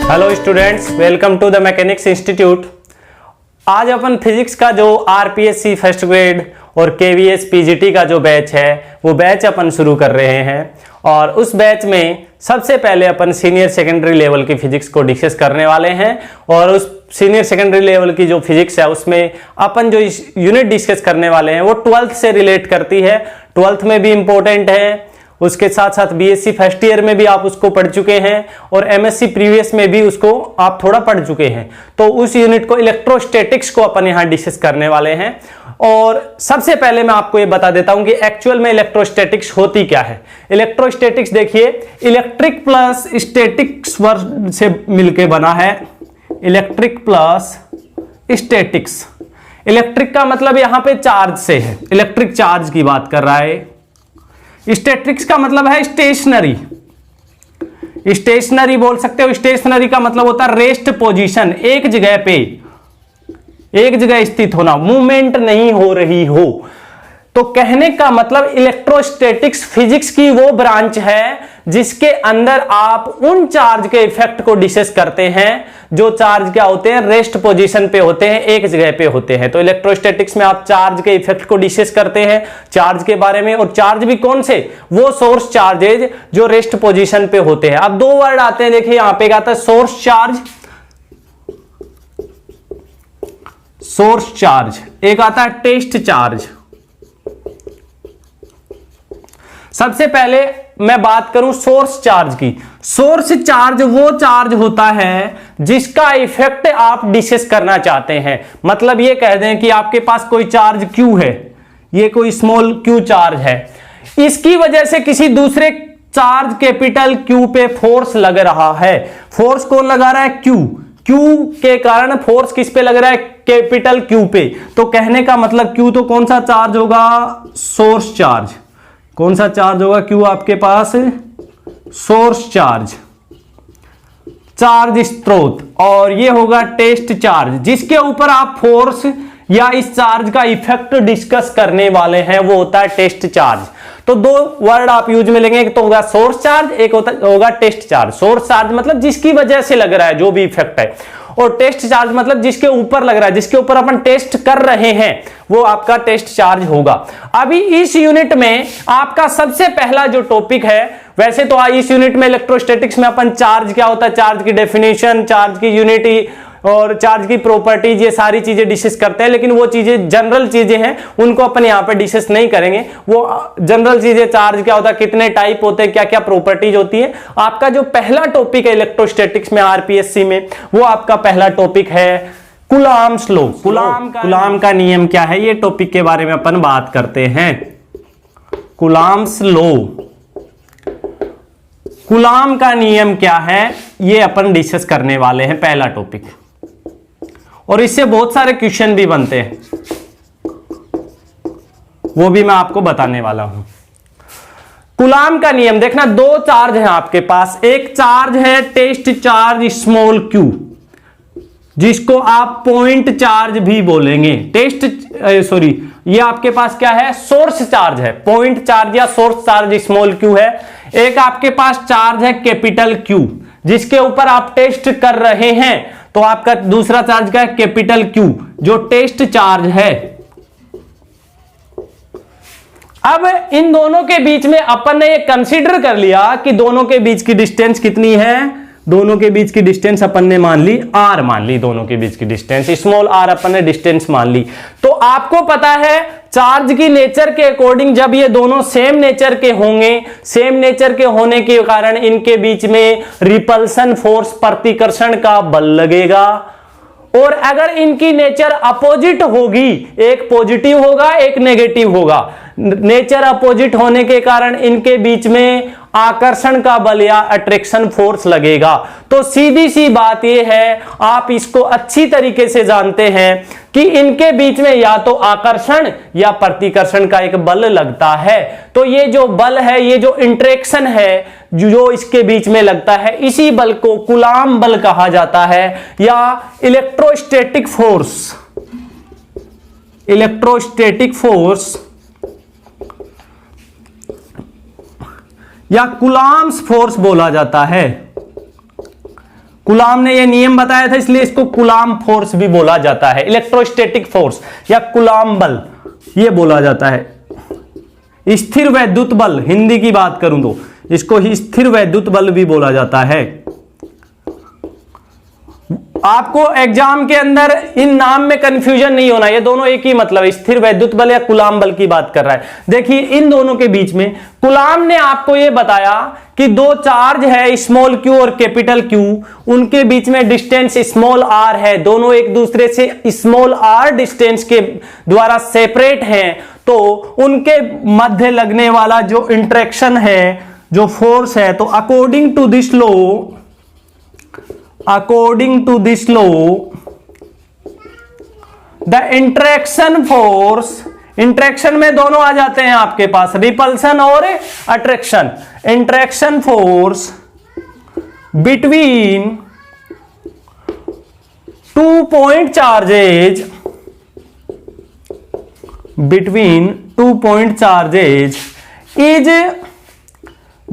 Hello students, welcome to the mechanics institute. आज अपन physics का जो आरपीएससी फर्स्ट ग्रेड और केवीएस पीजीटी का जो बैच है वो बैच अपन शुरू कर रहे हैं। और उस बैच में सबसे पहले अपन सीनियर सेकेंडरी लेवल की फिजिक्स को डिस्कस करने वाले हैं। और उस सीनियर सेकेंडरी लेवल की जो फिजिक्स है उसमें अपन जो यूनिट डिस्कस करने वाले हैं वो 12th से रिलेट करती है। 12th में भी इंपॉर्टेंट है, उसके साथ साथ बीएससी फर्स्ट ईयर में भी आप उसको पढ़ चुके हैं और एमएससी प्रीवियस में भी उसको आप थोड़ा पढ़ चुके हैं। तो उस यूनिट को इलेक्ट्रोस्टैटिक्स को अपन यहां डिस्कस करने वाले हैं। और सबसे पहले मैं आपको ये बता देता हूं कि एक्चुअल में इलेक्ट्रोस्टैटिक्स होती क्या है। इलेक्ट्रोस्टैटिक्स देखिए, इलेक्ट्रिक प्लस स्टैटिक्स वर्ड से मिलकर बना है। इलेक्ट्रिक प्लस स्टैटिक्स, इलेक्ट्रिक का मतलब यहां पे चार्ज से है, इलेक्ट्रिक चार्ज की बात कर रहा है। स्टैटिक्स का मतलब है स्टेशनरी, स्टेशनरी बोल सकते हो। स्टेशनरी का मतलब होता है रेस्ट पोजीशन, एक जगह पे एक जगह स्थित होना, मूवमेंट नहीं हो रही हो। तो कहने का मतलब इलेक्ट्रोस्टैटिक्स फिजिक्स की वो ब्रांच है जिसके अंदर आप उन चार्ज के इफेक्ट को डिस्कस करते हैं जो चार्ज क्या होते हैं, रेस्ट पोजीशन पे होते हैं, एक जगह पे होते हैं। तो इलेक्ट्रोस्टैटिक्स में आप चार्ज के इफेक्ट को डिस्कस करते हैं, चार्ज के बारे में। और चार्ज भी कौन से, वो सोर्स चार्जेज जो रेस्ट पोजीशन पे होते हैं। अब दो वर्ड आते हैं, देखिए यहां पे आता है सोर्स चार्ज, सोर्स चार्ज, एक आता है टेस्ट चार्ज। सबसे पहले मैं बात करूं सोर्स चार्ज की। सोर्स चार्ज वो चार्ज होता है जिसका इफेक्ट आप डिस्कस करना चाहते हैं। मतलब ये कह दें कि आपके पास कोई चार्ज Q है, ये कोई स्मॉल Q चार्ज है, इसकी वजह से किसी दूसरे चार्ज कैपिटल Q पे फोर्स लग रहा है। फोर्स कौन लगा रहा है, Q। Q के कारण फोर्स किस पे लग रहा है, कैपिटल Q पे। तो कहने का मतलब Q तो कौन सा चार्ज होगा, सोर्स चार्ज। कौन सा चार्ज होगा Q आपके पास, सोर्स चार्ज, चार्ज स्रोत। और ये होगा टेस्ट चार्ज, जिसके ऊपर आप फोर्स या इस चार्ज का इफेक्ट डिस्कस करने वाले हैं, वो होता है टेस्ट चार्ज। तो दो वर्ड आप यूज में लेंगे, एक तो होगा सोर्स चार्ज, एक होगा टेस्ट चार्ज। सोर्स चार्ज मतलब जिसकी वजह से लग रहा है जो भी इफेक्ट है, और टेस्ट चार्ज मतलब जिसके ऊपर लग रहा है, जिसके ऊपर अपन टेस्ट कर रहे हैं, वो आपका टेस्ट चार्ज होगा। अभी इस यूनिट में आपका सबसे पहला जो टॉपिक है, वैसे तो इस यूनिट में इलेक्ट्रोस्टैटिक्स में अपन चार्ज क्या होता है, चार्ज की डेफिनेशन, चार्ज की यूनिटी और चार्ज की प्रॉपर्टीज, ये सारी चीजें डिस्कस करते हैं। लेकिन वो चीजें जनरल चीजें हैं, उनको अपन यहाँ पे डिस्कस नहीं करेंगे। वो जनरल चीजें, चार्ज क्या होता है, कितने टाइप होते हैं, क्या क्या प्रॉपर्टीज होती है। आपका जो पहला टॉपिक है इलेक्ट्रोस्टैटिक्स में आरपीएससी में, वो आपका पहला टॉपिक है कूलॉम्स लॉ। कूलॉम का नियम क्या है, ये टॉपिक के बारे में अपन बात करते हैं। कूलॉम्स लॉ, कूलॉम का नियम क्या है, ये अपन डिस्कस करने वाले हैं, पहला टॉपिक। और इससे बहुत सारे क्वेश्चन भी बनते हैं, वो भी मैं आपको बताने वाला हूं। कूलॉम का नियम देखना, दो चार्ज हैं आपके पास। एक चार्ज है टेस्ट चार्ज स्मॉल q, जिसको आप पॉइंट चार्ज भी बोलेंगे। ये आपके पास क्या है, सोर्स चार्ज है, पॉइंट चार्ज या सोर्स चार्ज स्मॉल q है। एक आपके पास चार्ज है कैपिटल Q, जिसके ऊपर आप टेस्ट कर रहे हैं। तो आपका दूसरा चार्ज क्या है, कैपिटल Q, जो टेस्ट चार्ज है। अब इन दोनों के बीच में अपन ने ये कंसीडर कर लिया कि दोनों के बीच की डिस्टेंस कितनी है। दोनों के बीच की डिस्टेंस अपन ने मान ली r, मान ली दोनों के बीच की डिस्टेंस, स्मॉल r अपन ने डिस्टेंस मान ली। तो आपको पता है चार्ज की नेचर के अकॉर्डिंग जब ये दोनों सेम नेचर के होंगे, सेम नेचर के होने के कारण इनके बीच में रिपल्सन फोर्स, प्रतिकर्षण का बल लगेगा। और अगर इनकी नेचर अपोजिट होगी, एक पॉजिटिव होगा एक नेगेटिव होगा, नेचर अपोजिट होने के कारण इनके बीच में आकर्षण का बल या अट्रैक्शन फोर्स लगेगा। तो सीधी सी बात यह है, आप इसको अच्छी तरीके से जानते हैं कि इनके बीच में या तो आकर्षण या प्रतिकर्षण का एक बल लगता है। तो ये जो बल है, ये जो इंट्रैक्शन है जो इसके बीच में लगता है, इसी बल को कूलॉम बल कहा जाता है या इलेक्ट्रोस्टैटिक फोर्स। इलेक्ट्रोस्टैटिक फोर्स या कूलॉम्स फोर्स बोला जाता है। कूलाम ने ये नियम बताया था, इसलिए इसको कूलाम फोर्स भी बोला जाता है, इलेक्ट्रोस्टैटिक फोर्स या कूलाम बल ये बोला जाता है। स्थिर वैद्युत बल, हिंदी की बात करूं तो इसको ही स्थिर वैद्युत बल भी बोला जाता है। आपको एग्जाम के अंदर इन नाम में कंफ्यूजन नहीं होना, ये दोनों एक ही मतलब है, स्थिर वैद्युत बल या कूलाम बल की बात कर रहा है। देखिए इन दोनों के बीच में कूलाम ने आपको ये बताया कि दो चार्ज है स्मॉल क्यू और कैपिटल क्यू, उनके बीच में डिस्टेंस स्मॉल आर है, दोनों एक दूसरे से स्मॉल आर डिस्टेंस के द्वारा सेपरेट हैं, तो उनके मध्य लगने वाला जो इंटरेक्शन है, जो फोर्स है, तो according to this law the interaction force, interaction में दोनों आ जाते हैं आपके पास, रिपल्सन और attraction, interaction force between two point charges is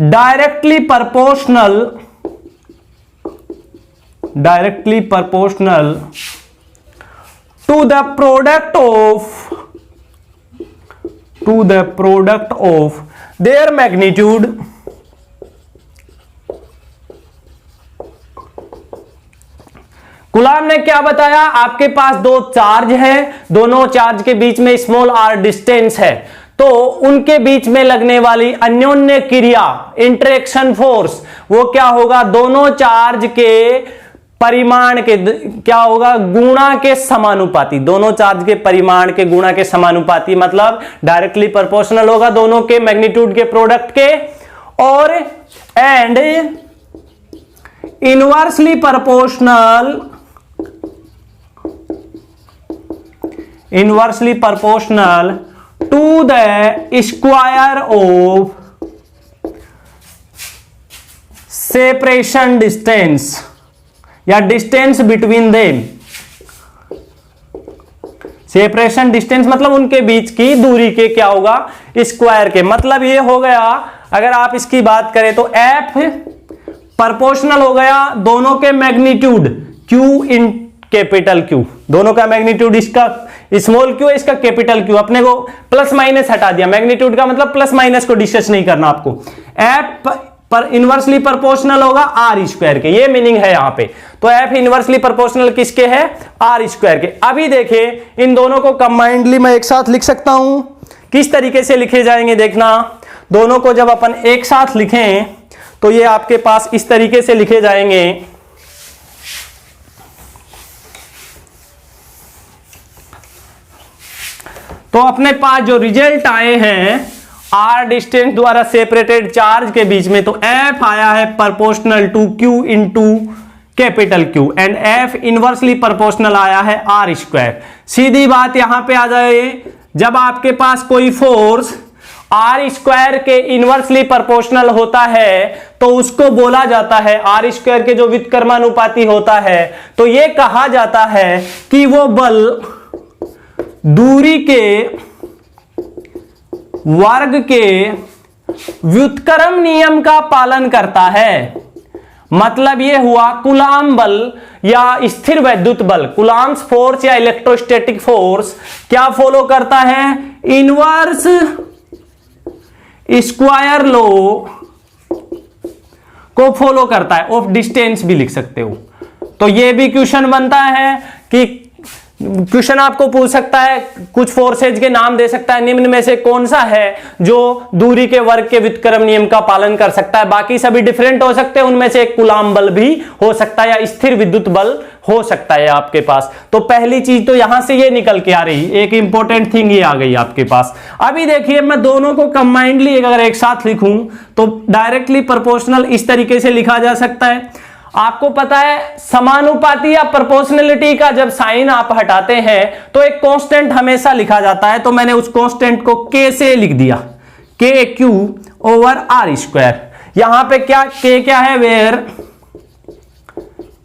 directly proportional to the product of their magnitude Coulomb ने क्या बताया, आपके पास दो चार्ज है, दोनों चार्ज के बीच में स्मॉल आर डिस्टेंस है, तो उनके बीच में लगने वाली अन्योन्य क्रिया इंटरेक्शन फोर्स वो क्या होगा, दोनों चार्ज के परिमाण के क्या होगा, गुणा के समानुपाती, दोनों चार्ज के परिमाण के गुणा के समानुपाती, मतलब डायरेक्टली प्रोपोर्शनल होगा दोनों के मैग्नीट्यूड के प्रोडक्ट के, और and inversely proportional to the square of separation distance या distance between them. Separation distance मतलब उनके बीच की दूरी के क्या होगा, स्क्वायर के, मतलब ये हो गया, अगर आप इसकी बात करें तो F प्रोपोर्शनल हो गया दोनों के magnitude Q in capital Q, दोनों का मैग्नीट्यूड, इसका स्मॉल Q है, इसका कैपिटल Q, अपने को प्लस माइनस हटा दिया, मैग्नीट्यूड का मतलब प्लस माइनस को डिस्कस नहीं करना आपको। F पर इनवर्सली प्रोपोर्शनल होगा आर स्क्वायर के, ये मीनिंग है यहां पे, तो F इनवर्सली प्रोपोर्शनल किसके है, आर स्क्वायर के। अभी देखिए इन दोनों को कंबाइंडली मैं एक साथ लिख सकता हूं, किस तरीके से लिखे जाएंगे देखना, दोनों को जब अपन एक साथ लिखें तो ये आपके पास इस तरीके से लिखे जाएंगे, तो अपने पास जो रिजल्ट आए हैं आर डिस्टेंस द्वारा सेपरेटेड चार्ज के बीच में, तो F आया है proportional to Q into capital Q and F inversely proportional आया है आर स्क्वायर। सीधी बात यहां पे आ जाए, जब आपके पास कोई फोर्स आर स्क्वायर के इनवर्सली प्रोपोर्शनल होता है तो उसको बोला जाता है, आर स्क्वायर के जो व्युत्क्रमानुपाती होता है, तो ये कहा जाता है कि वो बल दूरी के वर्ग के व्युत्क्रम नियम का पालन करता है। मतलब यह हुआ कूलाम बल या स्थिर वैद्युत बल, कूलाम्स फोर्स या इलेक्ट्रोस्टैटिक फोर्स क्या फॉलो करता है, इनवर्स स्क्वायर लॉ को फॉलो करता है, ऑफ डिस्टेंस भी लिख सकते हो। तो यह भी क्वेश्चन बनता है कि क्वेश्चन आपको पूछ सकता है, कुछ फोर्सेज के नाम दे सकता है, निम्न में से कौन सा है जो दूरी के वर्ग के व्युत्क्रम नियम का पालन कर सकता है, बाकी सभी डिफरेंट हो सकते हैं, उनमें से एक कूलाम बल भी हो सकता है या स्थिर विद्युत बल हो सकता है आपके पास। तो पहली चीज तो यहां से ये निकल के आ रही, एक इंपॉर्टेंट थिंग ये आ गई आपके पास। अभी देखिए मैं दोनों को कंबाइंडली अगर एक साथ लिखूं तो डायरेक्टली प्रोपोर्शनल इस तरीके से लिखा जा सकता है। आपको पता है समानुपाती या प्रोपोर्शनलिटी का जब साइन आप हटाते हैं तो एक कांस्टेंट हमेशा लिखा जाता है, तो मैंने उस कांस्टेंट को K से लिख दिया, KQ ओवर आर स्क्वायर। यहां पे क्या K क्या है, where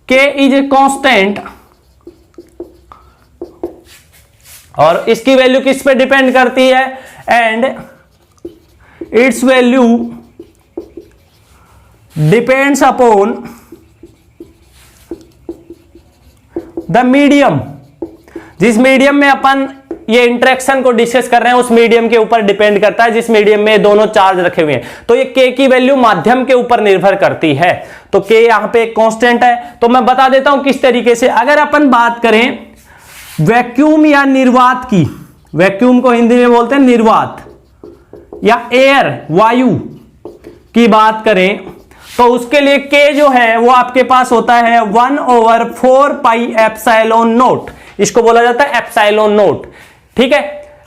K is a constant, और इसकी वैल्यू किस पे डिपेंड करती है, and its value depends upon the medium, जिस मीडियम में अपन ये इंटरेक्शन को डिस्कस कर रहे हैं उस मीडियम के ऊपर डिपेंड करता है, जिस मीडियम में दोनों चार्ज रखे हुए हैं। तो ये k की वैल्यू माध्यम के ऊपर निर्भर करती है, तो k यहां पे एक कांस्टेंट है। तो मैं बता देता हूं किस तरीके से। अगर अपन बात करें वैक्यूम या निर्वात की, वैक्यूम को हिंदी में बोलते हैं निर्वात, या एयर वायु की बात करें तो उसके लिए k जो है वो आपके पास होता है 1/4 पाई एप्सिलॉन नोट, इसको बोला जाता है एप्सिलॉन नोट। ठीक है,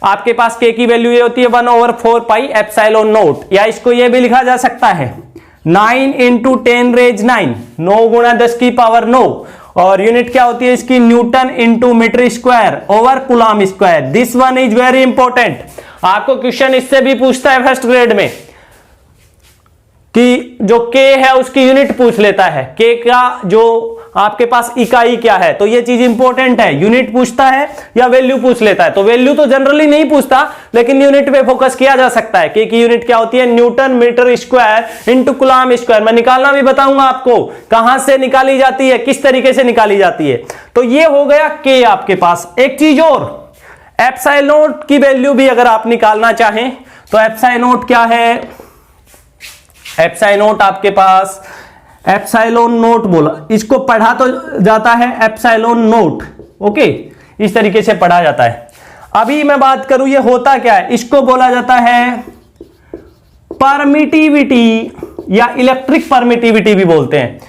आपके पास k की वैल्यू ये होती है 1/4 पाई एप्सिलॉन नोट, या इसको ये भी लिखा जा सकता है 9 × 10 रेज 9, 9 गुणा 10 की पावर 9, और यूनिट क्या होती है इसकी newton into metre square over coulomb square. This one is very important, आपको क्वेश्चन इससे भी पूछता है फर्स्ट ग्रेड में कि जो k है उसकी यूनिट पूछ लेता है, k का जो आपके पास इकाई क्या है, तो ये चीज इंपॉर्टेंट है, यूनिट पूछता है या वैल्यू पूछ लेता है। तो वैल्यू तो जनरली नहीं पूछता, लेकिन यूनिट पे फोकस किया जा सकता है। k की यूनिट क्या होती है newton metre square into coulomb square. मैं निकालना भी बताऊंगा आपको कहां से निकाली जाती है, किस तरीके से निकाली जाती है। तो ये हो गया k आपके पास। एक चीज और, एप्सिलॉन की वैल्यू भी अगर आप निकालना चाहें तो एप्सिलॉन क्या है, एप्सिलॉन आपके पास एप्सिलॉन नोट बोला, इसको पढ़ा तो जाता है एप्सिलॉन नोट, ओके, इस तरीके से पढ़ा जाता है। अभी मैं बात करूं ये होता क्या है, इसको बोला जाता है परमिटिविटी या इलेक्ट्रिक परमिटिविटी भी बोलते हैं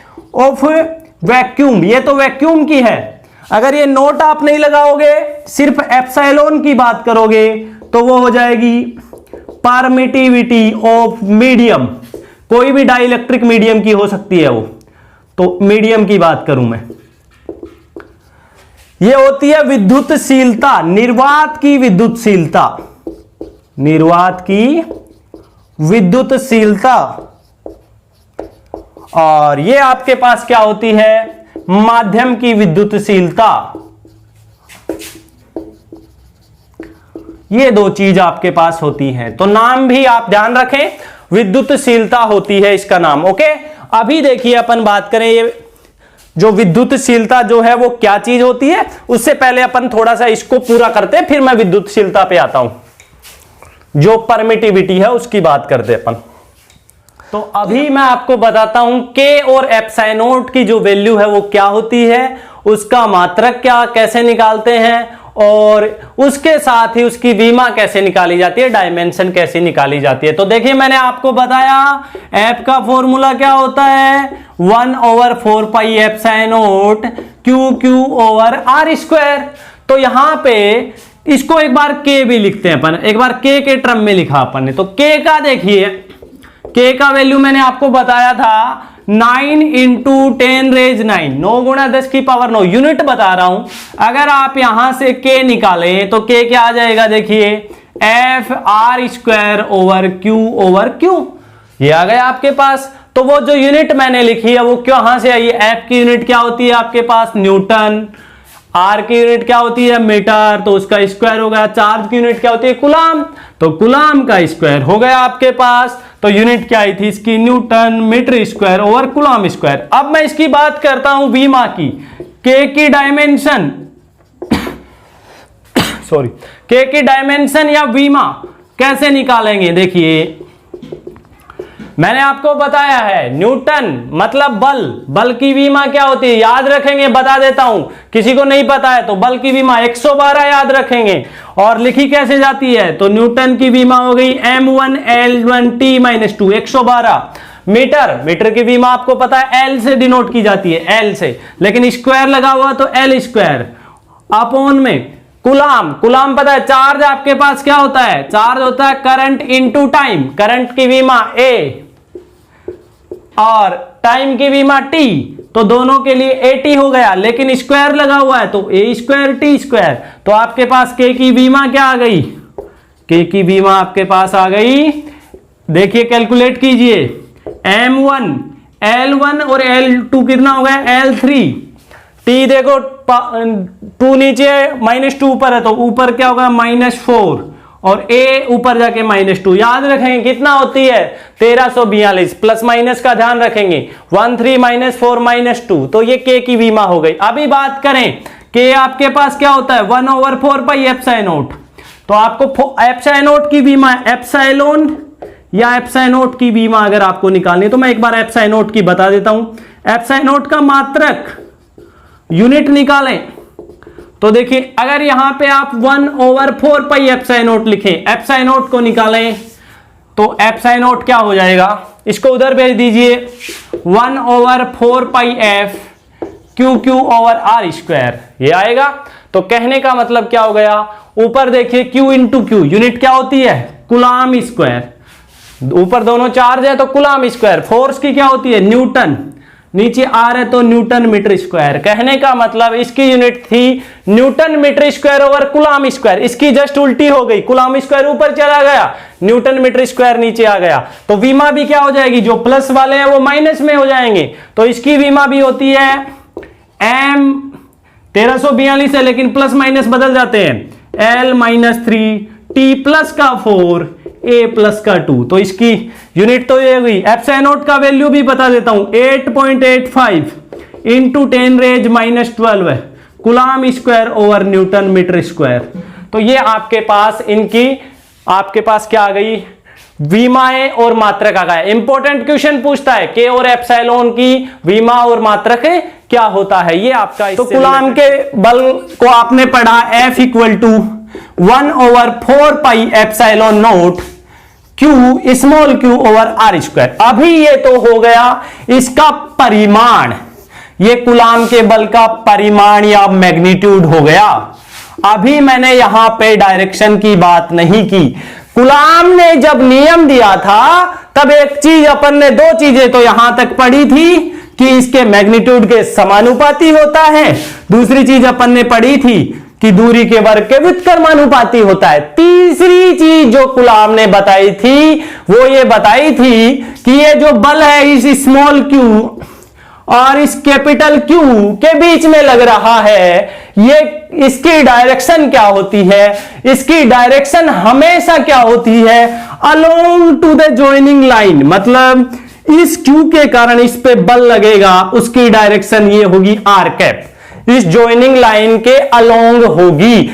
ऑफ वैक्यूम। ये तो वैक्यूम की है, अगर ये नोट आप नहीं लगाओगे सिर्फ एप्सिलॉन की बात करोगे तो वो हो जाएगी परमिटिविटी ऑफ मीडियम। कोई भी डाइलेक्ट्रिक मीडियम की हो सकती है वो, तो मीडियम की बात करूं मैं। ये होती है विद्युतशीलता, निर्वात की विद्युतशीलता, निर्वात की विद्युतशीलता। और ये आपके पास क्या होती है माध्यम की विद्युतशीलता। ये दो चीज आपके पास होती हैं, तो नाम भी आप ध्यान रखें, विद्युतशीलता होती है इसका नाम। ओके, अभी देखिए अपन बात करें ये जो विद्युतशीलता जो है वो क्या चीज होती है, उससे पहले अपन थोड़ा सा इसको पूरा करते हैं, फिर मैं विद्युतशीलता पे आता हूं। जो परमिटिविटी है उसकी बात करते हैं अपन। तो अभी मैं आपको बताता हूं k और एप्सिलॉन की जो वैल्यू है वो क्या होती है, उसका मात्रक क्या कैसे निकालते हैं, और उसके साथ ही उसकी विमा कैसे निकाली जाती है, डायमेंशन कैसे निकाली जाती है। तो देखिए मैंने आपको बताया एफ का फॉर्मूला क्या होता है 1/4 pi epsilon Q over r square. तो यहां पे इसको एक बार k भी लिखते हैं अपन, एक बार k के टर्म में लिखा अपन ने। तो k का देखिए, k का वैल्यू मैंने आपको बताया था 9 × 10 रेज 9, 9 गुणा 10 की पावर 9, यूनिट बता रहा हूं। अगर आप यहां से k निकालें तो k क्या आ जाएगा, देखिए F R square over Q, ये आ गया आपके पास। तो वो जो यूनिट मैंने लिखी है वो कहां से आई है, एफ की यूनिट क्या होती है आपके पास न्यूटन, आर की यूनिट क्या होती है मीटर, तो उसका स्क्वायर हो गया। चार्ज की यूनिट क्या होती है कूलम, तो कूलम का स्क्वायर हो गया आपके पास। तो यूनिट क्या आई थी इसकी newton metre square over coulomb square. अब मैं इसकी बात करता हूं विमा की, के की डायमेंशन सॉरी के की डायमेंशन या विमा कैसे निकालेंगे। देखिए मैंने आपको बताया है न्यूटन मतलब बल, बल की विमा क्या होती है याद रखेंगे, बता देता हूं, किसी को नहीं पता है तो बल की विमा 112 याद रखेंगे। और लिखी कैसे जाती है, तो न्यूटन की विमा हो गई m1 L1 T-2 112। Metre, metre की विमा आपको पता है L से डिनोट की जाती है, L से, लेकिन स्क्वायर लगा हुआ तो L स्क्वायर अपॉन में कूलम, कूलम पता है चार्ज आपके पास क्या होता है, चार्ज होता है करंट इनटू टाइम, करंट की विमा A और टाइम की विमा T, तो दोनों के लिए AT हो गया, लेकिन स्क्वायर लगा हुआ है तो A स्क्वायर T स्क्वायर। तो आपके पास K की विमा क्या आ गई, K की विमा आपके पास आ गई, देखिए कैलकुलेट कीजिए M1 L1 और L2 कितना हो गया L3, T देखो 2 नीचे -2 ऊपर है तो ऊपर क्या होगा -4 और A ऊपर जाके -2, याद रखेंगे कितना होती है 1342, प्लस माइनस का ध्यान रखेंगे 1 3 -4 -2, तो ये K की विमा हो गई। अभी बात करें के आपके पास क्या होता है 1/4 एप्सिलॉन नॉट। तो आपको एप्सिलॉन नॉट की बीमा एप्सिलॉन या एप्सिलॉन नॉट की बीमा अगर आपको निकालनी है तो मैं एक बार एप्सिलॉन नॉट की बता देता हूं। एप्सिलॉन नॉट का मात्रक यूनिट निकालें तो देखिए अगर यहां पे आप 1/4 एप्सिलॉन नॉट लिखें, एप्सिलॉन नॉट को निकालें तो एप्सिलॉन नॉट क्या हो जाएगा, इसको उधर भेज दीजिए 1/4 एफ Q/r², ये आएगा। तो कहने का मतलब क्या हो गया, ऊपर देखिए Q इंटू क्यू, यूनिट क्या होती है कूलाम स्क्वायर, ऊपर दोनों चार्ज है तो कूलाम स्क्वायर, फोर्स की क्या होती है न्यूटन, नीचे आर है तो न्यूटन मीटर स्क्वायर। कहने का मतलब इसकी यूनिट थी newton metre square over coulomb square, इसकी जस्ट उल्टी हो गई, कूलाम स्क्वायर ऊपर चला गया, न्यूटन मीटर स्क्वायर नीचे आ गया। तो विमा भी क्या हो जाएगी, जो प्लस वाले हैं वो माइनस में हो जाएंगे। तो इसकी विमा भी होती है m 1342 है लेकिन प्लस माइनस बदल जाते हैं, L-3 T प्लस का 4 A प्लस का 2। तो इसकी यूनिट तो ये हुई। एप्सिलॉन नॉट का वैल्यू भी बता देता हूं 8.85 इंटू 10⁻12 है coulomb square over newton metre square. तो ये आपके पास इनकी आपके पास क्या आ गई, विमाएं और मात्रक आ गया। इंपॉर्टेंट क्वेश्चन पूछता है के और एप्सिलॉन की विमा और मात्रक क्या होता है, ये आपका। तो कूलाम के बल को आपने पढ़ा F = 1/4 epsilon not Q small q/r²। अभी ये तो हो गया इसका परिमाण, ये कूलाम के बल का परिमाण या मैग्नीट्यूड हो गया। अभी मैंने यहां पे डायरेक्शन की बात नहीं की। कूलाम ने जब नियम दिया था तब एक चीज अपन ने, दो चीजें तो यहां तक पढ़ी थी कि इसके मैग्नीट्यूड के समानुपाती होता है, दूसरी चीज अपन ने पढ़ी थी कि दूरी के वर्ग के व्युत्क्रमानुपाती होता है। तीसरी चीज जो कूलाम ने बताई थी वो ये बताई थी कि ये जो बल है इस स्मॉल q और इस कैपिटल Q के बीच में लग रहा है, ये इसकी डायरेक्शन क्या होती है, इसकी डायरेक्शन हमेशा क्या होती है along to the joining line. मतलब इस Q के कारण इस पे बल लगेगा, उसकी डायरेक्शन ये होगी r कैप, इस जॉइनिंग लाइन के अलोंग होगी।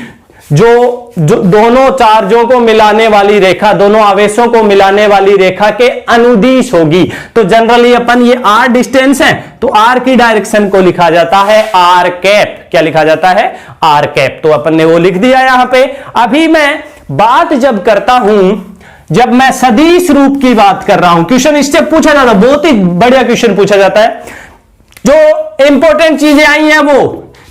जो दोनों चार्जों को मिलाने वाली रेखा, दोनों आवेशों को मिलाने वाली रेखा के अनुदिश होगी। तो जनरली अपन ये r डिस्टेंस है तो r की डायरेक्शन को लिखा जाता है r कैप। क्या लिखा जाता है r कैप। तो अपन ने वो लिख दिया यहां पे। अभी मैं बात जब करता हूं, जब मैं सदिश रूप की बात कर रहा हूं, क्वेश्चन इससे पूछा जाता है, बहुत ही बढ़िया क्वेश्चन पूछा जाता है। जो इंपॉर्टेंट चीजें आई हैं वो,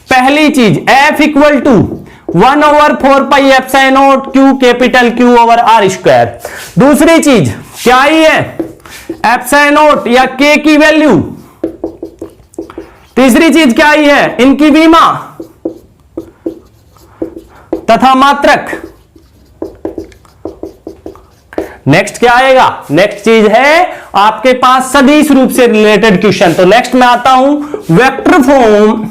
पहली चीज F = 1/4 epsilon not Q capital Q/r²। दूसरी चीज क्या आई है एप्सिलॉन नॉट या K की वैल्यू। तीसरी चीज क्या आई है इनकी विमा तथा मात्रक। नेक्स्ट क्या आएगा, नेक्स्ट चीज है आपके पास सदिश रूप से रिलेटेड क्वेश्चन। तो नेक्स्ट मैं आता हूं वेक्टर फॉर्म।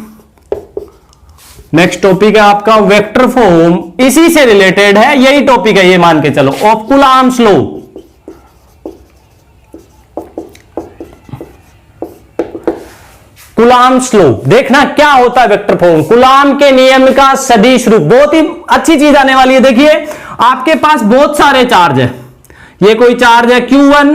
नेक्स्ट टॉपिक है आपका वेक्टर फॉर्म, इसी से रिलेटेड है, यही टॉपिक है ये मान के चलो, of coulombs law. Coulombs law देखना क्या होता है वेक्टर फॉर्म, कूलाम के नियम का सदिश रूप। बहुत ही अच्छी चीज आने वाली है। देखिए आपके पास बहुत सारे चार्ज है, ये कोई चार्ज है Q1,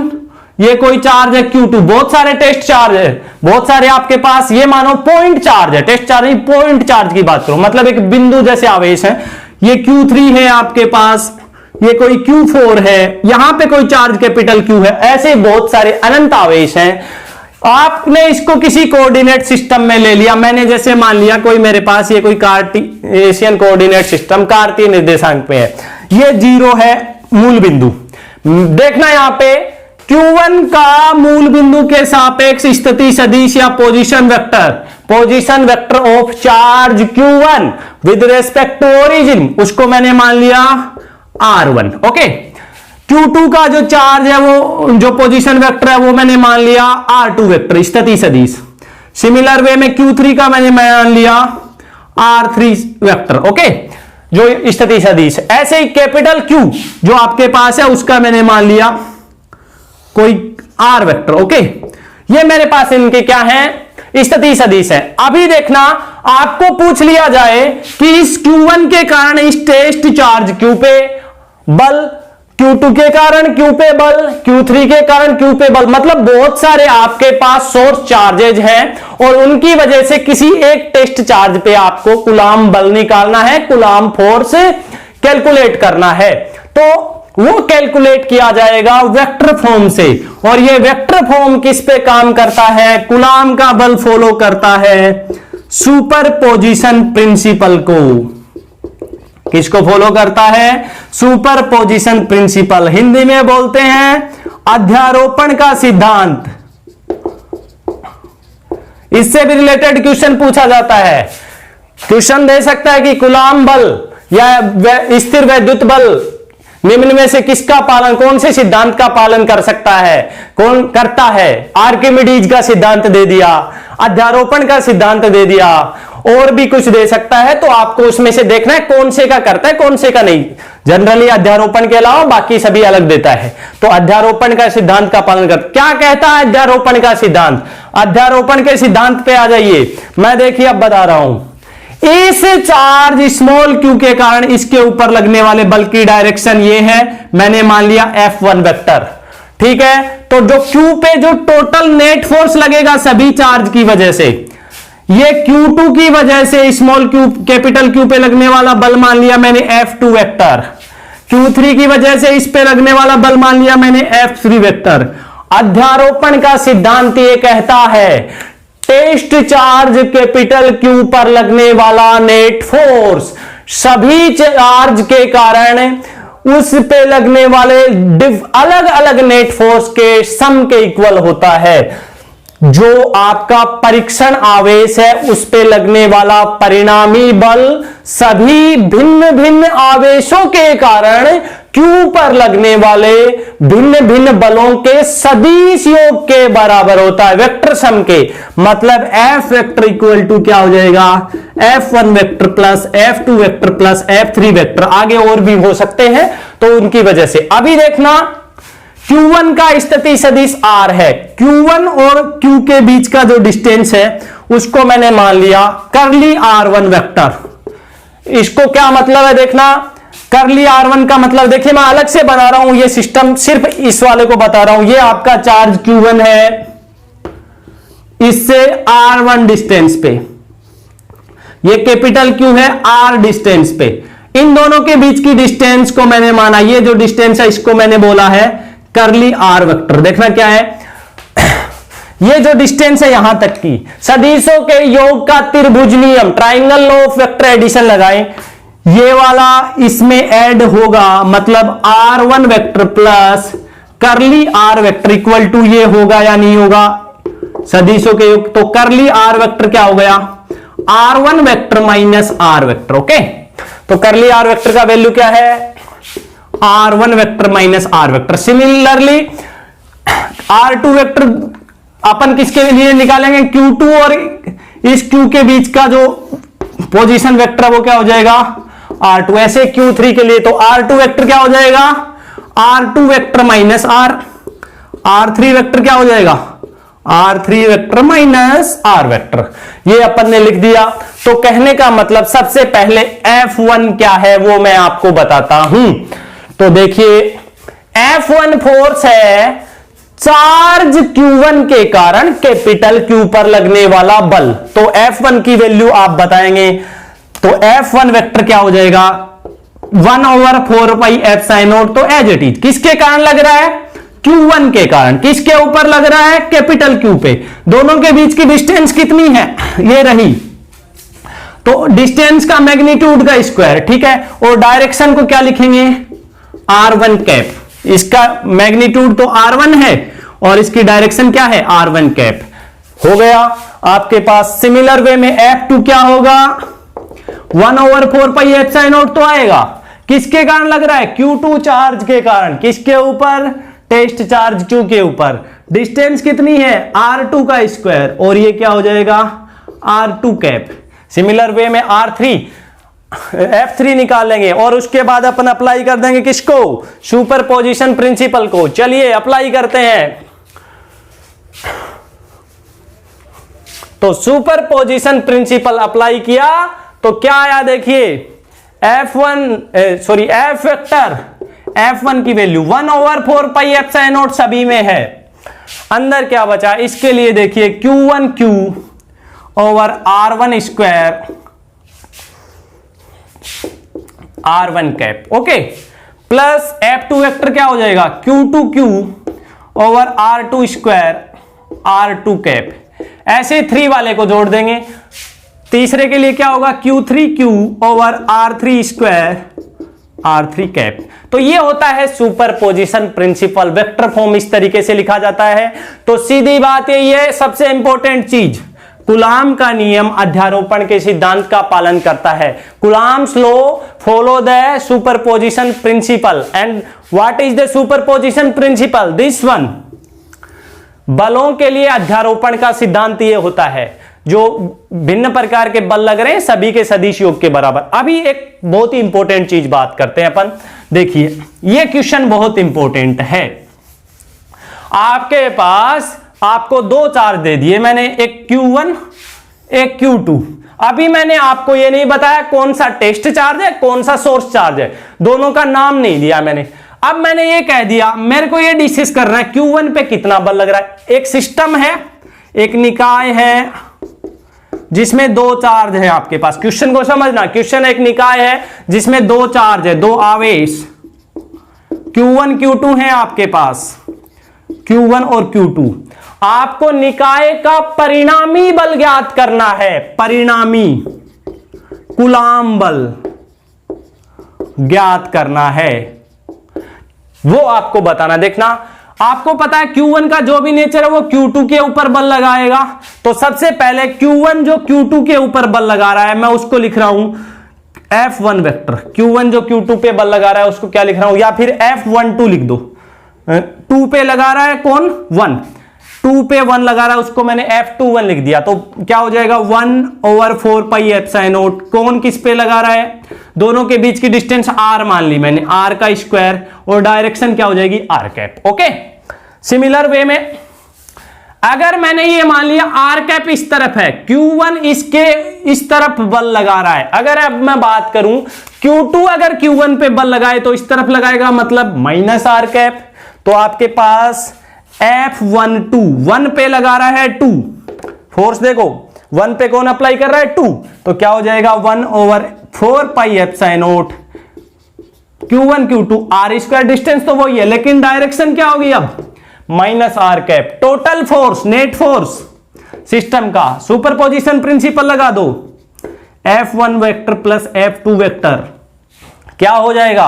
ये कोई चार्ज है Q2, बहुत सारे टेस्ट चार्ज है, बहुत सारे आपके पास ये मानो पॉइंट चार्ज है, टेस्ट चार्ज नहीं पॉइंट चार्ज की बात करो, मतलब एक बिंदु जैसे आवेश है। ये Q3 है आपके पास, ये कोई Q4 है, यहां पे कोई चार्ज कैपिटल Q है, ऐसे बहुत सारे अनंत आवेश हैं। आपने इसको किसी कोऑर्डिनेट सिस्टम में ले लिया, मैंने जैसे मान लिया कोई मेरे पास ये कोई कार्टेशियन कोऑर्डिनेट सिस्टम कार्तीय निर्देशांक पे है, ये 0 है मूल बिंदु। देखना यहां पे Q1 का मूल बिंदु के सापेक्ष स्थिति सदिश या position vector of charge Q1 with respect to origin, उसको मैंने मान लिया R1। ओके, Q2 का जो चार्ज है वो जो पोजीशन वेक्टर है वो मैंने मान लिया R2 वेक्टर स्थिति सदिश। सिमिलर वे में Q3 का मैंने मान लिया R3 वेक्टर। ओके, जो स्थिति सदिश। ऐसे ही कैपिटल Q जो आपके पास है उसका मैंने मान लिया कोई R वेक्टर। ओके, ये मेरे पास इनके क्या है स्थिति सदिश है। अभी देखना, आपको पूछ लिया जाए कि इस Q1 के कारण इस टेस्ट चार्ज Q पे बल, Q2 के कारण Q पे बल, Q3 के कारण Q पे बल, मतलब बहुत सारे आपके पास सोर्स चार्जेज हैं और उनकी वजह से किसी एक टेस्ट चार्ज पे आपको कूलाम बल निकालना है, कूलाम फोर्स कैलकुलेट करना है। तो वो कैलकुलेट किया जाएगा वेक्टर फॉर्म से, और ये वेक्टर फॉर्म किस पे काम करता है? कूलाम का बल फॉलो करता है सुपरपोजिशन प्रिंसिपल को। किसको फॉलो करता है? सुपरपोजिशन प्रिंसिपल, हिंदी में बोलते हैं अध्यारोपण का सिद्धांत। इससे भी रिलेटेड क्वेश्चन पूछा जाता है। क्वेश्चन दे सकता है कि कूलाम बल या स्थिर वैद्युत बल निम्न में से किसका पालन, कौन से सिद्धांत का पालन कर सकता है, कौन करता है? आर्किमिडीज का सिद्धांत दे दिया, अध्यारोपण का सिद्धांत दे दिया, और भी कुछ दे सकता है। तो आपको उसमें से देखना है कौन से का करता है, कौन से का नहीं। जनरली अध्यारोपण के अलावा बाकी सभी अलग देता है। तो अध्यारोपण का सिद्धांत का पालन कर, क्या कहता है अध्यारोपण का सिद्धांत? अध्यारोपण के सिद्धांत पे आ जाइए, मैं देखिए अब बता रहा हूं। इस चार्ज स्मॉल q के कारण इसके ऊपर लगने वाले बल की डायरेक्शन ये है, मैंने मान लिया F1 वेक्टर, ठीक है। तो जो q पे जो टोटल नेट फोर्स लगेगा सभी चार्ज की वजह से, ये Q2 की वजह से स्मॉल q कैपिटल Q पे लगने वाला बल मान लिया मैंने F2 वेक्टर, Q3 की वजह से इस पे लगने वाला बल मान लिया मैंने F3 वेक्टर। अध्यारोपण का सिद्धांत ये कहता है टेस्ट चार्ज कैपिटल Q पर लगने वाला नेट फोर्स सभी चार्ज के कारण उस पे लगने वाले अलग अलग नेट फोर्स के सम के इक्वल होता है। जो आपका परीक्षण आवेश है उस पे लगने वाला परिणामी बल सभी भिन्न भिन्न आवेशों के कारण Q पर लगने वाले भिन्न भिन्न बलों के सदिश योग के बराबर होता है, वेक्टर सम के। मतलब F वेक्टर इक्वल टू क्या हो जाएगा? F1 vector plus F2 vector plus F3 vector. आगे और भी हो सकते हैं, तो उनकी वजह से अभी देखना Q1 का स्थिति सदिश R है। Q1 और Q के बीच का जो डिस्टेंस है उसको मैंने मान लिया करली R1 वेक्टर। इसको क्या मतलब है देखना, करली R1 का मतलब देखिए मैं अलग से बना रहा हूं, ये सिस्टम सिर्फ इस वाले को बता रहा हूं। ये आपका चार्ज Q1 है, इससे R1 डिस्टेंस पे, ये कैपिटल Q है R डिस्टेंस पे। इन दोनों के बीच की डिस्टेंस को मैंने माना, ये जो डिस्टेंस है इसको मैंने बोला है करली R वेक्टर। देखना क्या है, ये जो डिस्टेंस है यहां तक की सदिशों के योग का त्रिभुज नियम, triangle law of vector addition लगाएं, ये वाला इसमें ऐड होगा, मतलब R1 वेक्टर प्लस करली R वेक्टर इक्वल टू ये होगा या नहीं होगा सदिशों के योग। तो करली R वेक्टर क्या हो गया? R1 vector minus R vector. Okay, तो करली R वेक्टर का वैल्यू क्या है? R1 vector minus R vector. Similarly R2 vector अपन किसके लिए निकालेंगे? Q2 और इस Q के बीच का जो पोजीशन वेक्टर वो क्या हो जाएगा? R2। ऐसे Q3 के लिए तो R2 वेक्टर क्या हो जाएगा? R2 vector minus R। R3 vector क्या हो जाएगा? R3 vector minus R vector. ये अपन ने लिख दिया। तो कहने का मतलब सबसे पहले F1 क्या है वो मैं आपको बताता हूं। तो देखिए F1 फोर्स है चार्ज Q1 के कारण कैपिटल Q पर लगने वाला बल। तो F1 की वैल्यू आप बताएंगे, तो F1 वेक्टर क्या हो जाएगा? 1/4 पाई एप्सिलॉन नॉट। तो एज इट इज किसके कारण लग रहा है? Q1 के कारण। किसके ऊपर लग रहा है? कैपिटल Q पे। दोनों के बीच की डिस्टेंस कितनी है? ये रही, तो डिस्टेंस का मैग्नीट्यूड का स्क्वायर, ठीक है। और डायरेक्शन को क्या लिखेंगे? R1 cap. इसका मैग्नीट्यूड तो R1 है और इसकी डायरेक्शन क्या है? R1 cap. हो गया आपके पास। सिमिलर वे में F2 क्या होगा? 1/4 पाई एप्सिलॉन नॉट तो आएगा। किसके कारण लग रहा है? Q2 चार्ज के कारण। किसके ऊपर? टेस्ट चार्ज Q के ऊपर। डिस्टेंस कितनी है? R2 का स्क्वायर, और ये क्या हो जाएगा? R2 cap. सिमिलर वे में F3 निकालेंगे और उसके बाद अपन अप्लाई कर देंगे किसको? सुपरपोजिशन प्रिंसिपल को। चलिए अप्लाई करते हैं। तो सुपरपोजिशन प्रिंसिपल अप्लाई किया तो क्या आया देखिए, एफ वेक्टर F1 की वैल्यू 1/4 पाई एप्सिलॉन नॉट सभी में है। अंदर क्या बचा इसके लिए देखिए Q1Q over R1 square R1 cap, okay, plus F2 vector क्या हो जाएगा Q2Q over R2 square R2 cap. ऐसे 3 वाले को जोड़ देंगे। तीसरे के लिए क्या होगा Q3Q over R3 square R3 cap. तो ये होता है सुपरपोजिशन प्रिंसिपल। वेक्टर फॉर्म इस तरीके से लिखा जाता है। तो सीधी बात है, ये सबसे इंपॉर्टेंट चीज, कूलाम का नियम अध्यारोपण के सिद्धांत का पालन करता है। Coulombs law follow the superposition principle. And what is the superposition principle? This one. बलों के लिए अध्यारोपण का सिद्धांत ये होता है, जो भिन्न प्रकार के बल लग रहे हैं सभी के सदिश योग के बराबर। अभी एक बहुत ही इंपॉर्टेंट चीज बात करते हैं अपन। देखिए ये क्वेश्चन बहुत इंपॉर्टेंट है। आपके पास आपको 2 चार्ज दे दिए मैंने, एक Q1 एक Q2। अभी मैंने आपको ये नहीं बताया कौन सा टेस्ट चार्ज है कौन सा सोर्स चार्ज है, दोनों का नाम नहीं दिया मैंने। अब मैंने ये कह दिया मेरे को ये डिस्कस करना है Q1 पे कितना बल लग रहा है। एक सिस्टम है, एक निकाय है जिसमें 2 चार्ज है आपके पास। क्वेश्चन को समझना, क्वेश्चन एक निकाय है जिसमें 2 चार्ज है, 2 आवेश Q1 Q2 है आपके पास, Q1 और Q2। आपको निकाय का परिणामी बल ज्ञात करना है, परिणामी कूलाम बल ज्ञात करना है, वो आपको बताना। देखना आपको पता है Q1 का जो भी नेचर है वो Q2 के ऊपर बल लगाएगा। तो सबसे पहले Q1 जो Q2 के ऊपर बल लगा रहा है मैं उसको लिख रहा हूं F1 वेक्टर। Q1 जो Q2 पे बल लगा रहा है उसको क्या लिख रहा हूं, या फिर F12 लिख दो। 2 पे लगा रहा है कौन 1, 2 पे 1 लगा रहा है उसको मैंने F21 लिख दिया। तो क्या हो जाएगा 1/4 पाई एप्सिलॉन नॉट। कौन किस पे लगा रहा है, दोनों के बीच की डिस्टेंस R मान ली मैंने, R का स्क्वायर, और डायरेक्शन क्या हो जाएगी R cap. Okay, similar way में अगर मैंने ये मान लिया R कैप इस तरफ है, Q1 इसके इस तरफ बल लगा रहा है। अगर अब मैं बात करूं Q2 अगर Q1 पे बल लगाए तो इस तरफ लगाएगा, मतलब -R कैप। तो आपके पास F12 1 पे लगा रहा है 2 फोर्स, देखो 1 पे कौन अप्लाई कर रहा है 2, तो क्या हो जाएगा 1/4 pi epsilon naught Q1 Q2 R square. Distance तो वही है लेकिन डायरेक्शन क्या होगी अब -R cap. Total force, net force system का सुपरपोजिशन प्रिंसिपल लगा दो, F1 vector plus F2 vector क्या हो जाएगा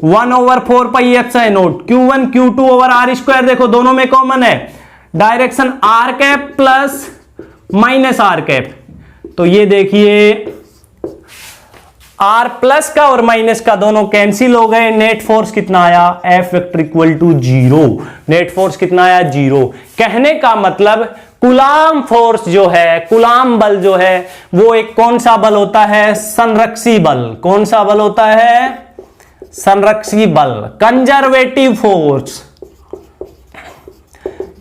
1/4 pi epsilon naught Q1 Q2 over R square. देखो दोनों में कॉमन है, direction R cap plus -R cap. तो ये देखिए R प्लस का और माइनस का दोनों कैंसिल हो गए। नेट फोर्स कितना आया F vector equal to 0। Net force कितना आया 0। कहने का मतलब कूलाम फोर्स जो है, कूलाम बल जो है वो एक कौन सा बल होता है, संरक्षी बल। कौन सा बल होता है, संरक्षी बल, कंजर्वेटिव फोर्स।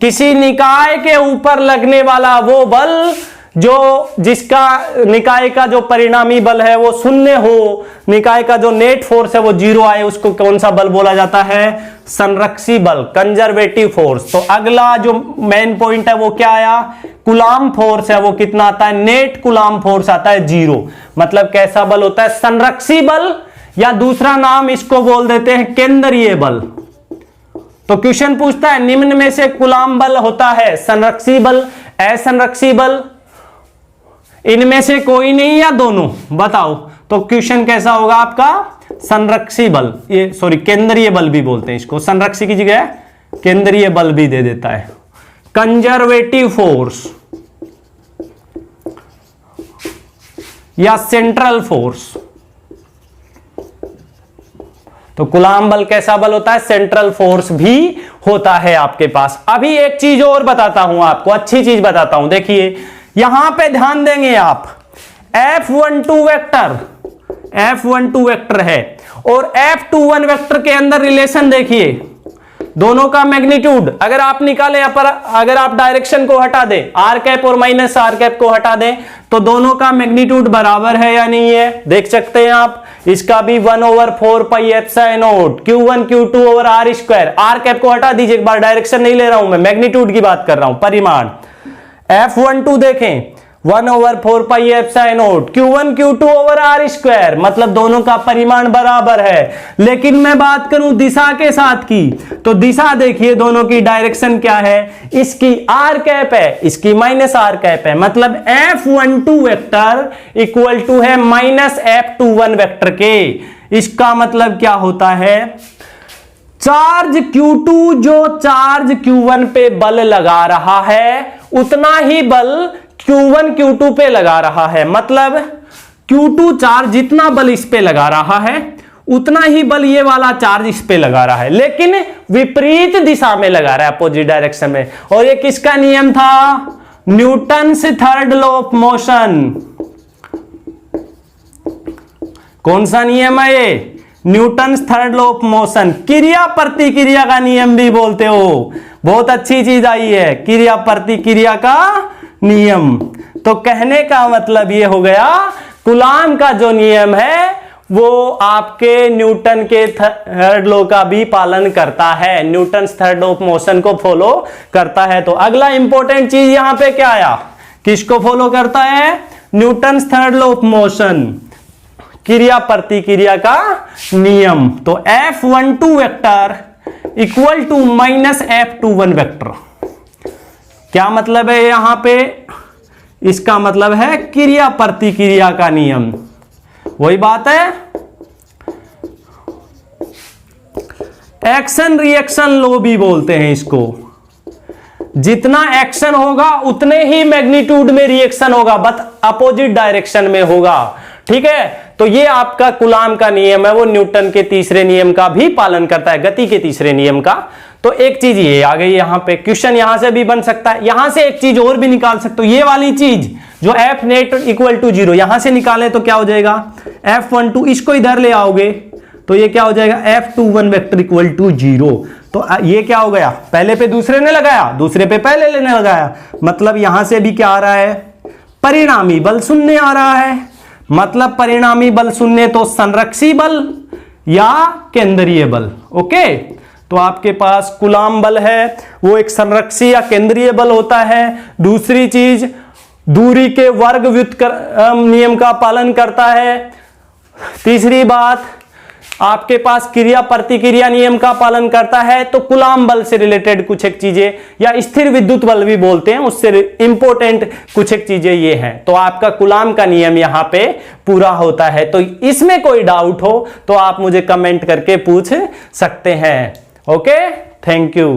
किसी निकाय के ऊपर लगने वाला वो बल जो जिसका निकाय का जो परिणामी बल है वो 0 हो, निकाय का जो नेट फोर्स है वो 0 आए, उसको कौन सा बल बोला जाता है, संरक्षी बल, कंजर्वेटिव फोर्स। तो अगला जो मेन पॉइंट है वो क्या आया, कूलाम फोर्स है वो कितना आता है, नेट कूलाम फोर्स आता है 0। मतलब कैसा बल होता है, संरक्षी बल, या दूसरा नाम इसको बोल देते हैं केंद्रीय बल। तो क्वेश्चन पूछता है निम्न में से कूलाम बल होता है संरक्षी बल, असंरक्षी बल, इनमें से कोई नहीं या दोनों, बताओ। तो क्वेश्चन कैसा होगा आपका, संरक्षी बल, ये सॉरी केंद्रीय बल भी बोलते हैं इसको, संरक्षी की जगह केंद्रीय बल भी दे देता है, कंजर्वेटिव फोर्स या सेंट्रल फोर्स। तो कूलाम बल कैसा बल होता है, सेंट्रल फोर्स भी होता है आपके पास। अभी एक चीज और बताता हूं आपको, अच्छी चीज बताता हूं। देखिए यहां पे ध्यान देंगे आप, F12 वेक्टर है और F21 वेक्टर के अंदर रिलेशन देखिए, दोनों का मैग्नीट्यूड अगर आप निकालें अगर आप डायरेक्शन को हटा दें, आर कैप और माइनस आर कैप को हटा दें, तो दोनों का मैग्नीट्यूड बराबर है या नहीं है, देख सकते हैं आप। इसका भी 1/4 pi epsilon naught Q1 Q2 over r square. R cap को हटा दीजिए एक बार, डायरेक्शन नहीं ले रहा हूं मैं, मैग्नीट्यूड की बात कर रहा हूं, परिमाण। F12 देखें 1/4 pi epsilon naught Q1 Q2 over r square, मतलब दोनों का परिमाण बराबर है। लेकिन मैं बात करूं दिशा के साथ की, तो दिशा देखिए दोनों की डायरेक्शन क्या है, इसकी आर कैप है, इसकी माइनस आर कैप है, मतलब F12 वेक्टर इक्वल टू है माइनस F21 वेक्टर के। इसका मतलब क्या होता है, चार्ज Q2 जो चार्ज Q1 पे बल लगा रहा है उतना ही बल Q1 Q2 पे लगा रहा है, मतलब Q2 चार्ज जितना बल इस पे लगा रहा है उतना ही बल ये वाला चार्ज इस पे लगा रहा है, लेकिन विपरीत दिशा में लगा रहा है, अपोजिट डायरेक्शन में। और ये किसका नियम था, Newton's third law of motion. कौन सा नियम है ये, Newton's third law of motion, क्रिया प्रतिक्रिया का नियम भी बोलते हो। बहुत अच्छी चीज आई है, क्रिया प्रतिक्रिया का नियम। तो कहने का मतलब ये हो गया, कूलाम का जो नियम है वो आपके न्यूटन के थर्ड लॉ का भी पालन करता है, Newton's third law of motion को फॉलो करता है। तो अगला इंपॉर्टेंट चीज यहां पे क्या आया, किसको फॉलो करता है, Newton's third law of motion, क्रिया प्रतिक्रिया का नियम। तो F12 vector equal to minus F21 vector. क्या मतलब है यहां पे, इसका मतलब है क्रिया प्रतिक्रिया का नियम, वही बात है, एक्शन रिएक्शन लॉ भी बोलते हैं इसको। जितना एक्शन होगा उतने ही मैग्नीट्यूड में रिएक्शन होगा, बट अपोजिट डायरेक्शन में होगा, ठीक है। तो ये आपका कूलाम का नियम है, वो न्यूटन के तीसरे नियम का भी पालन करता है, गति के तीसरे नियम का। तो एक चीज ये आ गई यहां पे, क्वेश्चन यहां से भी बन सकता है, यहां से एक चीज और भी निकाल सकते हो, ये वाली चीज जो F नेट इक्वल टू 0 यहां से निकाले तो क्या हो जाएगा, F12 इसको इधर ले आओगे तो ये क्या हो जाएगा, F21 वेक्टर इक्वल टू 0। तो ये क्या हो गया, पहले पे दूसरे ने लगाया, दूसरे पे पहले लेने लगाया, मतलब यहां से भी क्या आ रहा है, परिणामी बल शून्य आ रहा है। मतलब परिणामी बल शून्य तो संरक्षी बल या केंद्रीय बल, ओके। तो आपके पास कूलाम बल है वो एक संरक्षी या केंद्रीय बल होता है। दूसरी चीज दूरी के वर्ग व्युत्क्रम नियम का पालन करता है। तीसरी बात आपके पास क्रिया प्रतिक्रिया नियम का पालन करता है। तो कूलाम बल से रिलेटेड कुछ एक चीजें, या स्थिर विद्युत बल भी बोलते हैं, उससे इंपॉर्टेंट कुछ एक चीजें ये हैं। तो आपका कूलाम का नियम यहां पे पूरा होता है। तो इसमें कोई डाउट हो तो आप मुझे कमेंट करके पूछ सकते हैं। Okay, thank you.